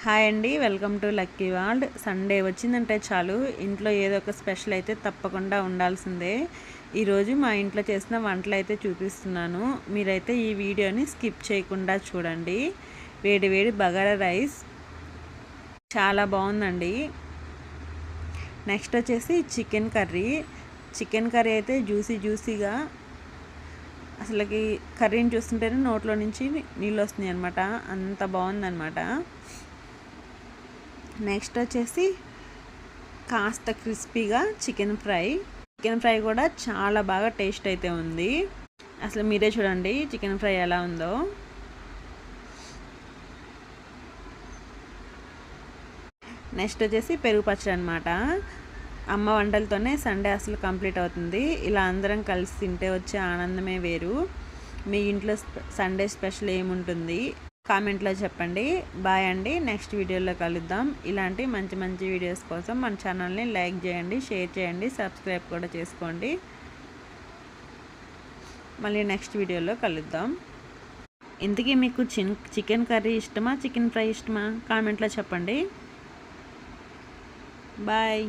Hi అండి, welcome to lucky world. Sunday వచ్చిందంటే చాలు ఇంట్లో ఏదో ఒక స్పెషల్ అయితే తప్పకుండా ఉండాల్సిందే. ఈరోజు మా ఇంట్లో చేసిన వంటలు అయితే చూపిస్తున్నాను. మీరైతే ఈ వీడియోని స్కిప్ చేయకుండా చూడండి. వేడి వేడి బగారా రైస్ చాలా బాగుందండి. నెక్స్ట్ వచ్చేసి చికెన్ కర్రీ అయితే జ్యూసీగా, అసలుకి కర్రీని చూస్తుంటేనే నోట్లో నుంచి నీళ్ళు వస్తున్నాయి అనమాట, అంత బాగుందన్నమాట. నెక్స్ట్ వచ్చేసి కాస్త క్రిస్పీగా చికెన్ ఫ్రై కూడా చాలా బాగా టేస్ట్ అయితే ఉంది. అసలు మీరే చూడండి చికెన్ ఫ్రై ఎలా ఉందో. నెక్స్ట్ వచ్చేసి పెరుగు పచ్చడి అనమాట. అమ్మ వంటలతోనే సండే అసలు కంప్లీట్ అవుతుంది. ఇలా అందరం కలిసి తింటే వచ్చే ఆనందమే వేరు. మీ ఇంట్లో సండే స్పెషల్ ఏముంటుంది కామెంట్లో చెప్పండి. బాయ్ అండి, నెక్స్ట్ వీడియోలో కలుద్దాం. ఇలాంటి మంచి మంచి వీడియోస్ కోసం మన ఛానల్ని లైక్ చేయండి, షేర్ చేయండి, సబ్స్క్రైబ్ కూడా చేసుకోండి. మళ్ళీ నెక్స్ట్ వీడియోలో కలుద్దాం. ఇంతకీ మీకు చికెన్ కర్రీ ఇష్టమా, చికెన్ ఫ్రై ఇష్టమా కామెంట్లో చెప్పండి. బాయ్.